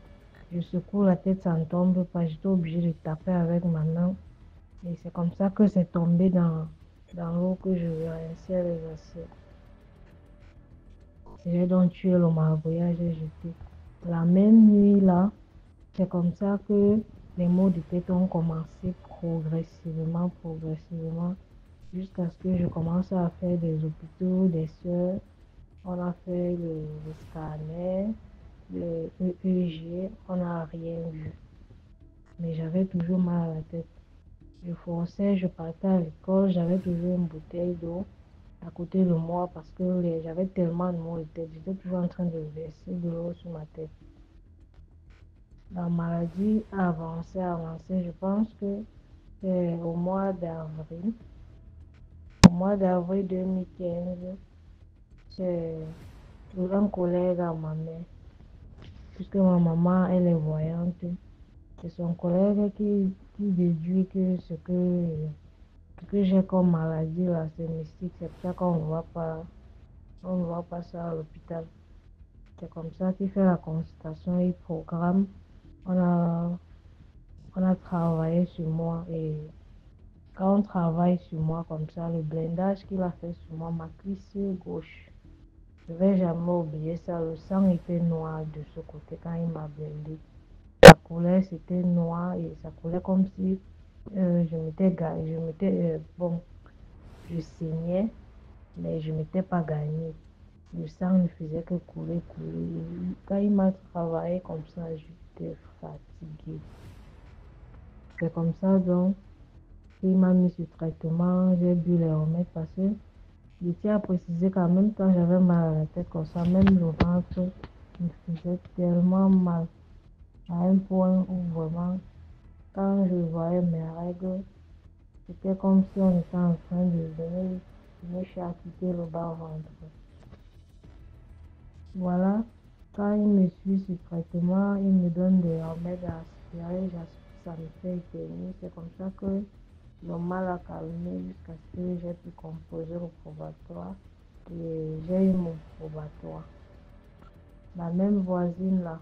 je secoue la tête, ça ne tombe pas. J'étais obligée de taper avec ma main. Et c'est comme ça que c'est tombé dans l'eau que je rinçais les assiettes. J'ai donc tué le margouillage, j'ai jeté. La même nuit là, c'est comme ça que les maux de tête ont commencé progressivement, jusqu'à ce que je commence à faire des hôpitaux, des soeurs. On a fait le scanner, le EEG, on n'a rien vu. Mais j'avais toujours mal à la tête. Je forçais, je partais à l'école, j'avais toujours une bouteille d'eau à côté de moi parce que j'avais tellement de maux de tête. J'étais toujours en train de verser de l'eau sur ma tête. La maladie a avancé. Je pense que c'est au mois d'avril. Au mois d'avril 2015, c'est un collègue à ma mère, puisque ma maman, elle est voyante. C'est son collègue qui déduit que ce que j'ai comme maladie, là, c'est mystique. C'est pour ça on ne voit pas ça à l'hôpital. C'est comme ça qu'il fait la consultation, il programme. On a, on a travaillé sur moi et quand on travaille sur moi comme ça, le blindage qu'il a fait sur moi, ma cuisse gauche, je ne vais jamais oublier ça. Le sang était noir de ce côté quand il m'a blindé. La couleur c'était noir et ça coulait comme si bon, je saignais, mais je ne m'étais pas gagné. Le sang ne faisait que couler. Quand il m'a travaillé comme ça, j'étais fatiguée. C'est comme ça donc, il m'a mis sur traitement, j'ai bu les remèdes parce que je tiens à préciser qu'en même temps, j'avais mal à la tête comme ça, même le ventre me faisait tellement mal à un point où vraiment, quand je voyais mes règles, c'était comme si on était en train de me charcuter le bas ventre. Voilà, Quand il me suit secrètement, il me donne des remèdes à aspirer, j'aspire, ça me fait éternuer. C'est comme ça que le mal a calmé jusqu'à ce que j'ai pu composer le probatoire et j'ai eu mon probatoire. La même voisine là,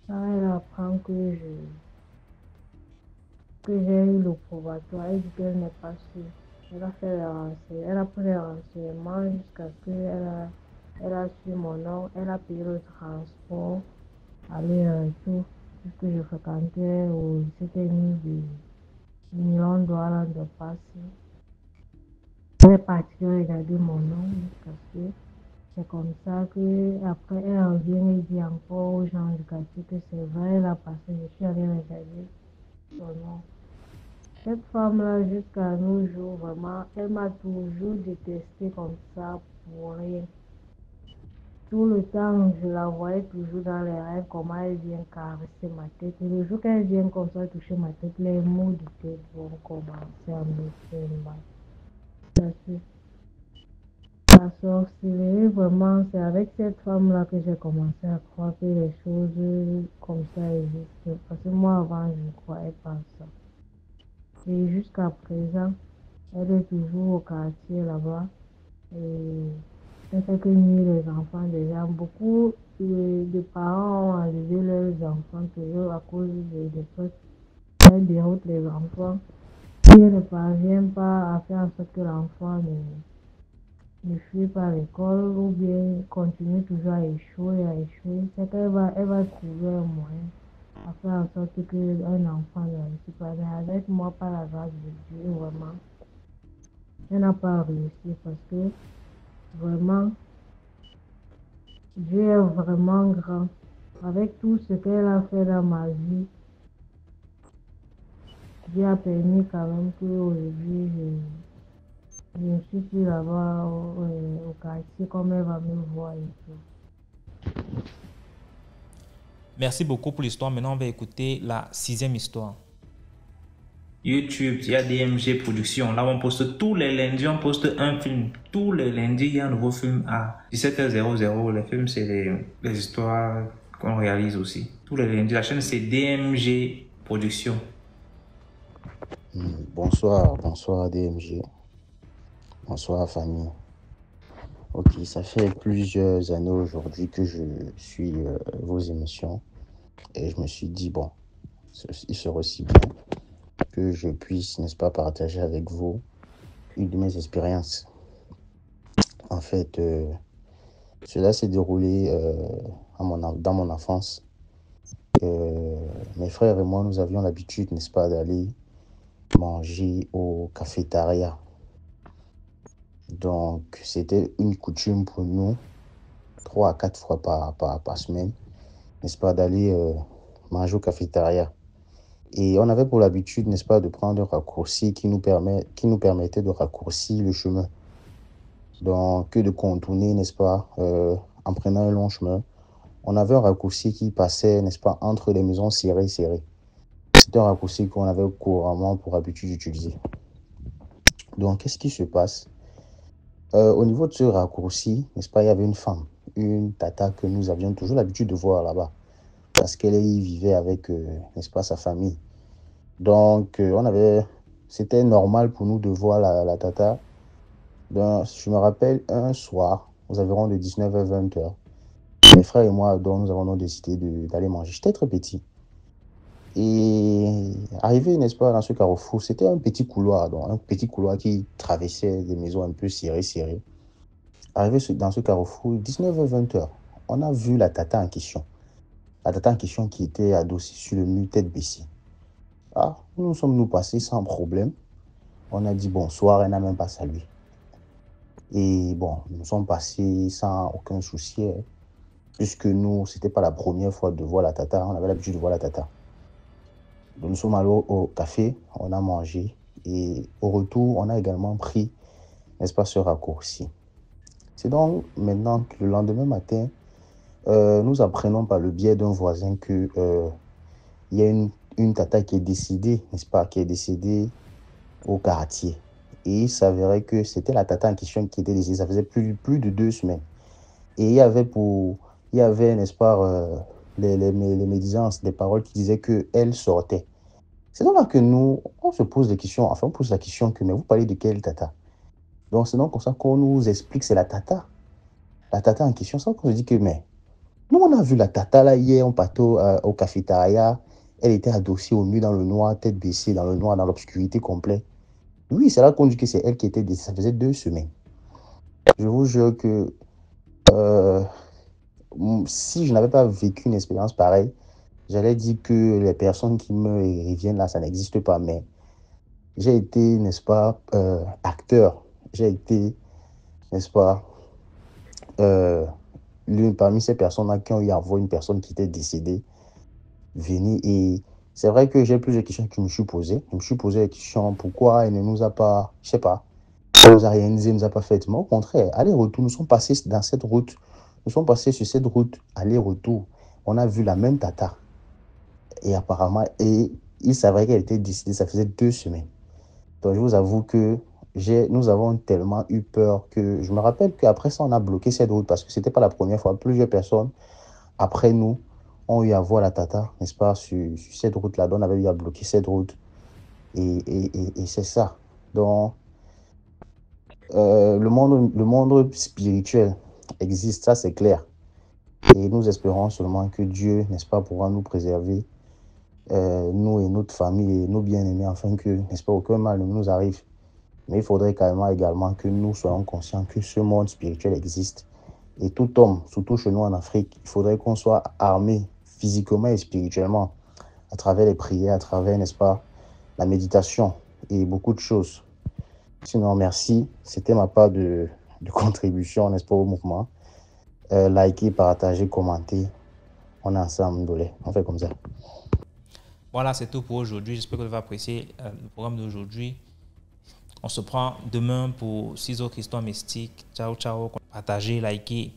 quand elle apprend que j'ai eu le probatoire, elle dit qu'elle n'est pas sûre. Elle a pris les renseignements jusqu'à ce elle a su mon nom, elle a payé le transport, aller et retour, puisque je fréquentais au lycée technique de Milan Douala de Passy. Elle est partie regarder mon nom jusqu'à ce que c'est comme ça que après elle revient et dit encore aux gens du quartier que c'est vrai, elle a passé, je suis allée regarder son nom. Cette femme-là, jusqu'à nos jours, vraiment, elle m'a toujours détestée comme ça pour rien. Tout le temps, je la voyais toujours dans les rêves, comment elle vient caresser ma tête. Et le jour qu'elle vient comme ça toucher ma tête, les maux de tête vont commencer à me faire mal. Parce que la sorcellerie, vraiment, c'est avec cette femme-là que j'ai commencé à croire que les choses comme ça existent. Parce que moi, avant, je ne croyais pas à ça. Et jusqu'à présent, elle est toujours au quartier là-bas. Et elle fait que nuire les enfants déjà. Beaucoup de parents ont enlevé leurs enfants toujours à cause des trucs. Elle déroute les enfants. Si elle ne parvient pas à faire en sorte que l'enfant ne fuit pas l'école ou bien continue toujours à échouer, c'est elle va trouver un moyen à faire en sorte qu'un enfant ne réussisse pas. Mais avec moi, par la grâce de Dieu, vraiment, elle n'a pas réussi parce que vraiment, Dieu est vraiment grand. Avec tout ce qu'elle a fait dans ma vie, Dieu a permis quand même qu'aujourd'hui, je ne suis plus là-bas au quartier comme elle va me voir et tout. Merci beaucoup pour l'histoire. Maintenant, on va écouter la 6e histoire. YouTube, il y a DMG Productions. Là, on poste tous les lundis, on poste un film. Tous les lundis, il y a un nouveau film à 17h00. Les films, c'est les histoires qu'on réalise aussi. Tous les lundis. La chaîne, c'est DMG Productions. Bonsoir DMG. Bonsoir famille. Ok, ça fait plusieurs années aujourd'hui que je suis vos émissions et je me suis dit, bon, il serait aussi bien que je puisse, n'est-ce pas, partager avec vous une de mes expériences. En fait, cela s'est déroulé dans mon enfance. Mes frères et moi, nous avions l'habitude, n'est-ce pas, d'aller manger au cafétéria. Donc, c'était une coutume pour nous, 3 à 4 fois par semaine, n'est-ce pas, d'aller manger au cafétéria. Et on avait pour l'habitude, n'est-ce pas, de prendre un raccourci qui nous permettait de raccourcir le chemin. Donc, que de contourner, n'est-ce pas, en prenant un long chemin. On avait un raccourci qui passait, n'est-ce pas, entre les maisons serrées. C'était un raccourci qu'on avait couramment pour habitude d'utiliser. Donc, qu'est-ce qui se passe? Au niveau de ce raccourci, n'est-ce pas, il y avait une femme, une tata que nous avions toujours l'habitude de voir là-bas, parce qu'elle y vivait avec, n'est-ce pas, sa famille. Donc, c'était normal pour nous de voir la tata. Donc, je me rappelle, un soir, aux environs de 19h, 20h, mes frères et moi, donc, nous avons décidé d'aller manger. J'étais très petit. Et arrivé, n'est-ce pas, dans ce carrefour, c'était un petit couloir, donc un petit couloir qui traversait des maisons un peu serrées. Arrivé dans ce carrefour, 19h, 20h, on a vu la tata en question. La tata en question qui était adossée sur le mur, tête baissée. Ah, nous sommes passés sans problème. On a dit bonsoir, elle n'a même pas salué. Et bon, nous sommes passés sans aucun souci, puisque nous, c'était pas la première fois de voir la tata, on avait l'habitude de voir la tata. Donc, nous sommes allés au café, on a mangé, et au retour, on a également pris, n'est-ce pas, ce raccourci. C'est donc maintenant que le lendemain matin, nous apprenons par le biais d'un voisin que il y a une tata qui est décédée, n'est-ce pas, qui est décédée au quartier. Et il s'avérait que c'était la tata en question qui était décédée, ça faisait plus de 2 semaines. Et il y avait pour il y avait, n'est-ce pas, les médisances, des paroles qui disaient qu'elle sortait. C'est donc là que nous, on se pose des questions, enfin on pose la question que, mais vous parlez de quelle tata? Donc c'est donc comme ça qu'on nous explique c'est la tata. La tata en question, ça qu'on se dit que, mais, nous on a vu la tata là hier, on partait au cafétéria, elle était adossée au mur dans le noir, tête baissée dans le noir, dans l'obscurité complète. Oui, c'est là qu'on dit que c'est elle qui était décédée, ça faisait 2 semaines. Je vous jure que euh, si je n'avais pas vécu une expérience pareille, j'allais dire que les personnes qui me reviennent là, ça n'existe pas. Mais j'ai été, n'est-ce pas, acteur. J'ai été, n'est-ce pas, euh, l'une parmi ces personnes-là qui ont eu à voir une personne qui était décédée venir. Et c'est vrai que j'ai plusieurs questions que je me suis posées. Je me suis posé la question pourquoi elle ne nous a pas, je sais pas, elle nous a rien dit, elle ne nous a pas fait. Mais au contraire, aller-retour, nous sommes passés dans cette route. Nous sommes passés sur cette route, aller-retour. On a vu la même tata. Et apparemment, il s'avérait qu'elle était décédée, ça faisait 2 semaines. Donc je vous avoue que nous avons tellement eu peur que je me rappelle qu'après ça, on a bloqué cette route parce que ce n'était pas la première fois. Plusieurs personnes, après nous, ont eu à voir la tata, n'est-ce pas, sur cette route-là. Donc on avait eu à bloquer cette route. Et c'est ça. Donc, le monde spirituel existe, ça c'est clair. Et nous espérons seulement que Dieu, n'est-ce pas, pourra nous préserver, nous et notre famille et nos bien-aimés, afin que, n'est-ce pas, aucun mal ne nous arrive. Mais il faudrait également que nous soyons conscients que ce monde spirituel existe. Et tout homme, surtout chez nous en Afrique, il faudrait qu'on soit armé physiquement et spirituellement à travers les prières, à travers, n'est-ce pas, la méditation et beaucoup de choses. Sinon, merci. C'était ma part de contribution, n'est-ce pas, au mouvement. Likez, partagez, commentez. On est ensemble, Ndolé. On fait comme ça. Voilà, c'est tout pour aujourd'hui. J'espère que vous avez apprécié le programme d'aujourd'hui. On se prend demain pour 6 autres histoires mystiques. Ciao, ciao. Partagez, likez.